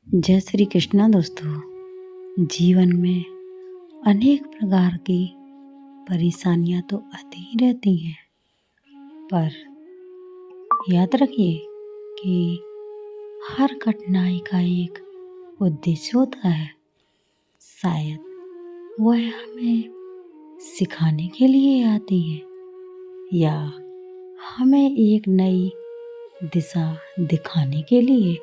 जय श्री कृष्णा दोस्तों। जीवन में अनेक प्रकार की परेशानियां तो आती ही रहती हैं, पर याद रखिए कि हर कठिनाई का एक उद्देश्य होता है। शायद वह हमें सिखाने के लिए आती है या हमें एक नई दिशा दिखाने के लिए।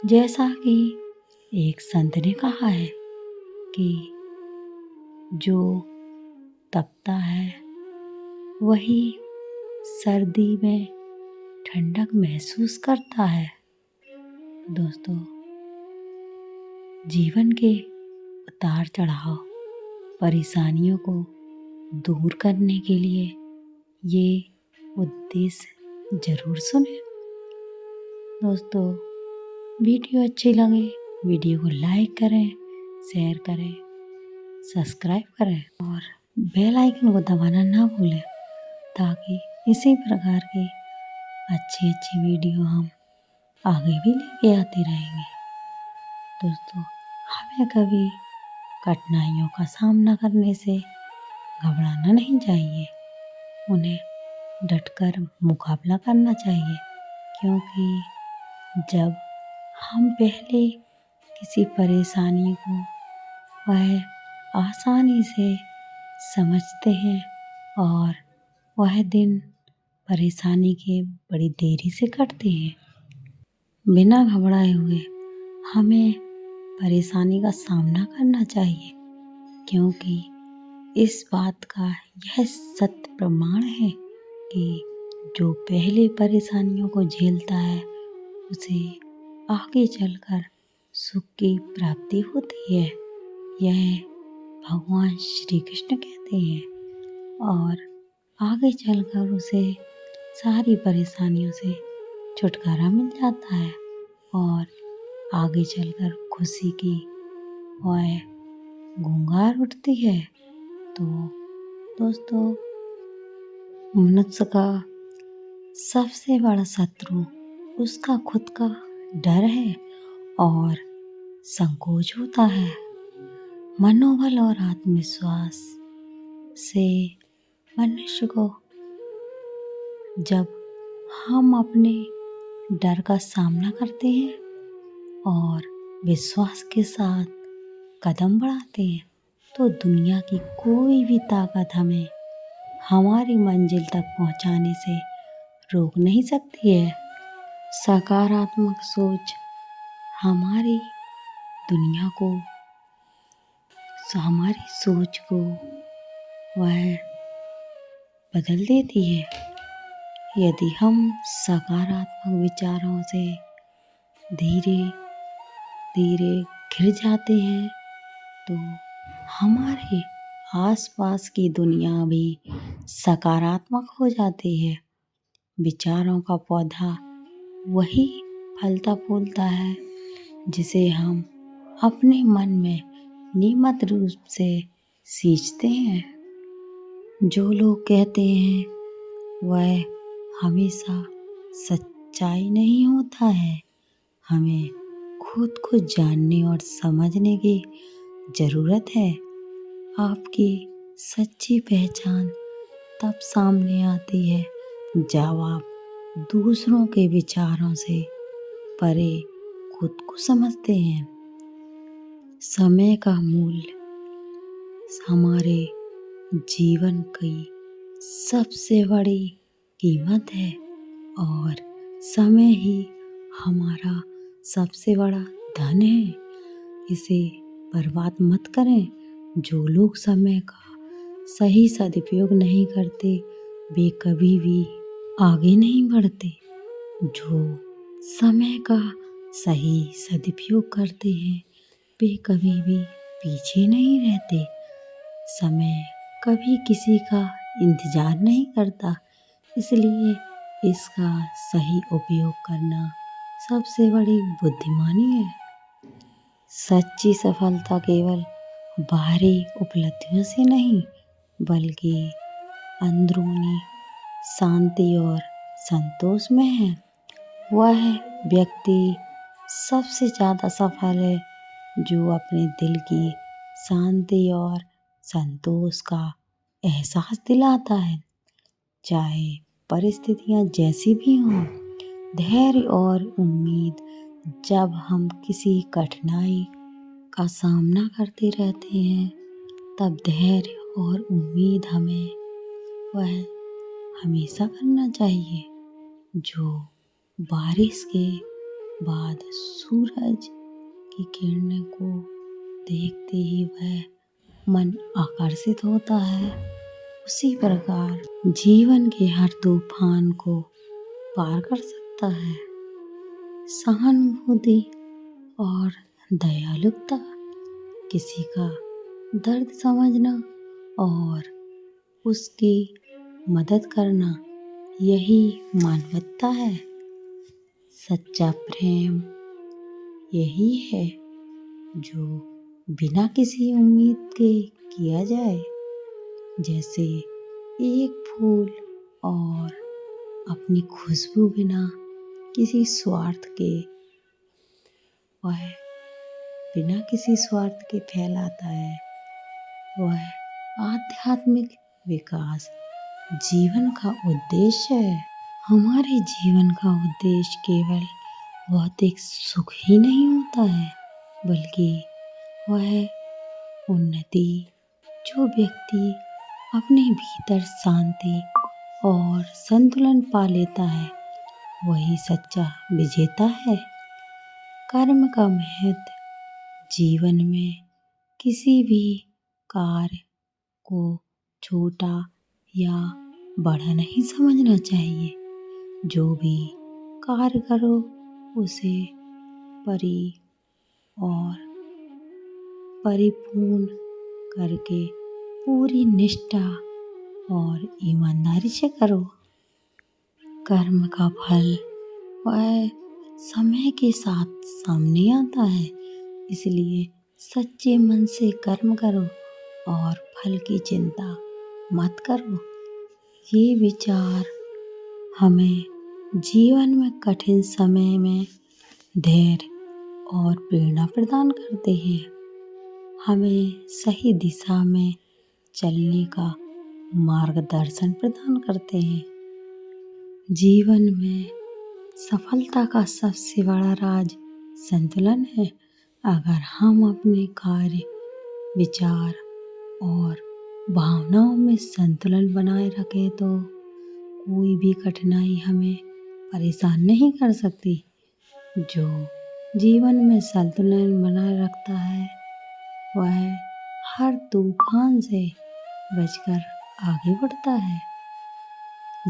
जैसा कि एक संत ने कहा है कि जो तपता है वही सर्दी में ठंडक महसूस करता है। दोस्तों, जीवन के उतार चढ़ाव परेशानियों को दूर करने के लिए ये उद्देश्य जरूर सुने। दोस्तों, वीडियो अच्छी लगे वीडियो को लाइक करें, शेयर करें, सब्सक्राइब करें और बेल आइकन को दबाना ना भूलें, ताकि इसी प्रकार की अच्छी अच्छी वीडियो हम आगे भी लेके आते रहेंगे। दोस्तों, हमें कभी कठिनाइयों का सामना करने से घबराना नहीं चाहिए, उन्हें डटकर मुकाबला करना चाहिए, क्योंकि जब हम पहले किसी परेशानी को वह आसानी से समझते हैं और वह दिन परेशानी के बड़ी देरी से कटते हैं। बिना घबराए हुए हमें परेशानी का सामना करना चाहिए, क्योंकि इस बात का यह सत्य प्रमाण है कि जो पहले परेशानियों को झेलता है उसे आगे चलकर सुख की प्राप्ति होती है। यह भगवान श्री कृष्ण कहते हैं और आगे चलकर उसे सारी परेशानियों से छुटकारा मिल जाता है और आगे चलकर खुशी की वह गुंगार उठती है। तो दोस्तों, मनुष्य का सबसे बड़ा शत्रु उसका खुद का डर है और संकोच होता है। मनोबल और आत्मविश्वास से मनुष्य को जब हम अपने डर का सामना करते हैं और विश्वास के साथ कदम बढ़ाते हैं, तो दुनिया की कोई भी ताकत हमें हमारी मंजिल तक पहुंचाने से रोक नहीं सकती है। सकारात्मक सोच हमारी दुनिया को, हमारी सोच को वह बदल देती है। यदि हम सकारात्मक विचारों से धीरे धीरे घिर जाते हैं, तो हमारे आसपास की दुनिया भी सकारात्मक हो जाती है। विचारों का पौधा वही फलता फूलता है जिसे हम अपने मन में नियमित रूप से सींचते हैं। जो लोग कहते हैं वह हमेशा सच्चाई नहीं होता है। हमें खुद को जानने और समझने की ज़रूरत है। आपकी सच्ची पहचान तब सामने आती है जब आप दूसरों के विचारों से परे खुद को समझते हैं। समय का मूल्य हमारे जीवन की सबसे बड़ी कीमत है और समय ही हमारा सबसे बड़ा धन है। इसे बर्बाद मत करें। जो लोग समय का सही सदुपयोग नहीं करते वे कभी भी आगे नहीं बढ़ते। जो समय का सही सदुपयोग करते हैं वे कभी भी पीछे नहीं रहते। समय कभी किसी का इंतजार नहीं करता, इसलिए इसका सही उपयोग करना सबसे बड़ी बुद्धिमानी है। सच्ची सफलता केवल बाहरी उपलब्धियों से नहीं, बल्कि अंदरूनी शांति और संतोष में है। वह व्यक्ति सबसे ज़्यादा सफल है जो अपने दिल की शांति और संतोष का एहसास दिलाता है, चाहे परिस्थितियाँ जैसी भी हों। धैर्य और उम्मीद, जब हम किसी कठिनाई का सामना करते रहते हैं, तब धैर्य और उम्मीद हमें वह हमेशा करना चाहिए जो बारिश के बाद सूरज की किरणों को देखते ही वह मन आकर्षित होता है। उसी प्रकार जीवन के हर तूफान को पार कर सकता है। सहानुभूति और दयालुता, किसी का दर्द समझना और उसकी मदद करना, यही मानवता है। सच्चा प्रेम यही है जो बिना किसी उम्मीद के किया जाए, जैसे एक फूल और अपनी खुशबू बिना किसी स्वार्थ के वह बिना किसी स्वार्थ के फैलाता है। वह आध्यात्मिक विकास जीवन का उद्देश्य है। हमारे जीवन का उद्देश्य केवल भौतिक सुख ही नहीं होता है, बल्कि वह उन्नति। जो व्यक्ति अपने भीतर शांति और संतुलन पा लेता है, वही सच्चा विजेता है। कर्म का महत्व, जीवन में किसी भी कार्य को छोटा या बड़ा नहीं समझना चाहिए। जो भी कार्य करो उसे और परिपूर्ण करके पूरी निष्ठा और ईमानदारी से करो। कर्म का फल वह समय के साथ सामने आता है, इसलिए सच्चे मन से कर्म करो और फल की चिंता मत करो। ये विचार हमें जीवन में कठिन समय में धैर्य और प्रेरणा प्रदान करते हैं। हमें सही दिशा में चलने का मार्गदर्शन प्रदान करते हैं। जीवन में सफलता का सबसे बड़ा राज संतुलन है। अगर हम अपने कार्य, विचार और भावनाओं में संतुलन बनाए रखें तो कोई भी कठिनाई हमें परेशान नहीं कर सकती। जो जीवन में संतुलन बनाए रखता है, वह हर तूफान से बचकर आगे बढ़ता है।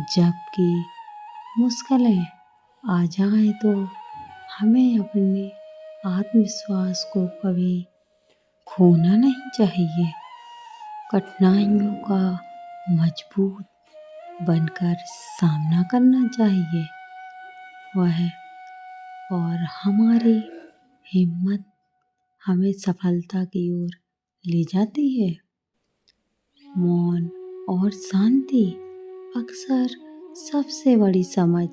जबकि मुश्किलें आ जाएं तो हमें अपने आत्मविश्वास को कभी खोना नहीं चाहिए। कठिनाइयों का मजबूत बनकर सामना करना चाहिए। और हमारी हिम्मत हमें सफलता की ओर ले जाती है। मौन और शांति अक्सर सबसे बड़ी समझ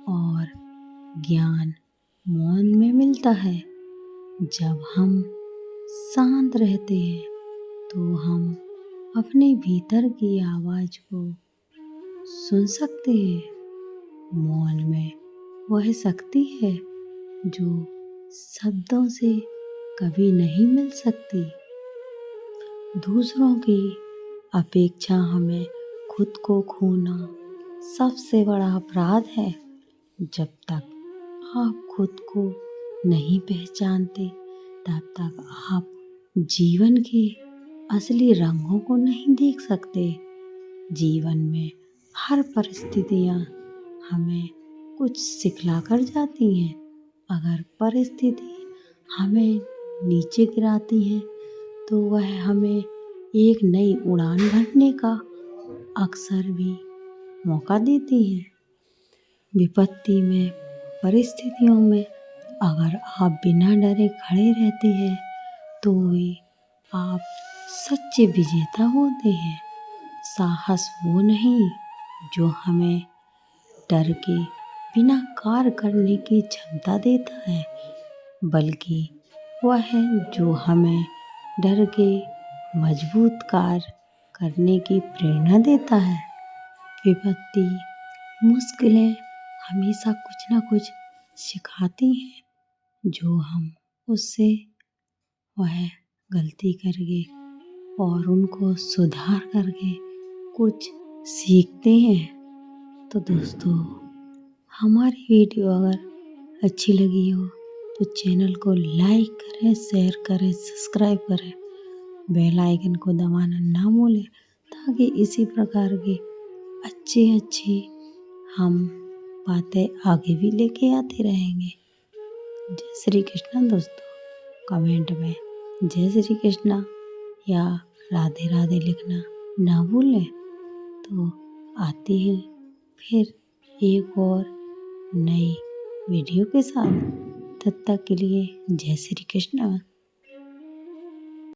और ज्ञान मौन में मिलता है। जब हम शांत रहते हैं तो हम अपने भीतर की आवाज को सुन सकते हैं। मौन में वह शक्ति है जो शब्दों से कभी नहीं मिल सकती। दूसरों की अपेक्षा हमें खुद को खोना सबसे बड़ा अपराध है। जब तक आप खुद को नहीं पहचानते, तब तक आप जीवन के असली रंगों को नहीं देख सकते। जीवन में हर परिस्थितियाँ हमें कुछ सिखला कर जाती हैं। अगर परिस्थिति हमें नीचे गिराती है तो वह हमें एक नई उड़ान भरने का अवसर भी मौका देती है। विपत्ति में, परिस्थितियों में अगर आप बिना डरे खड़े रहते हैं तो ही आप सच्चे विजेता होते हैं। साहस वो नहीं जो हमें डर के बिना कार्य करने की क्षमता देता है, बल्कि वह है जो हमें डर के मजबूत कार्य करने की प्रेरणा देता है। विपत्ति, मुश्किलें हमेशा कुछ ना कुछ सिखाती हैं, जो हम उससे वह गलती करके और उनको सुधार करके कुछ सीखते हैं। तो दोस्तों, हमारी वीडियो अगर अच्छी लगी हो तो चैनल को लाइक करें, शेयर करें, सब्सक्राइब करें, बेल आइकन को दबाना ना भूलें, ताकि इसी प्रकार की अच्छी हम बातें आगे भी लेके आते रहेंगे। जय श्री कृष्णा दोस्तों। कमेंट में जय श्री कृष्णा या राधे राधे लिखना ना भूलें। तो आती है फिर एक और नई वीडियो के साथ। तब तक के लिए जय श्री कृष्णा।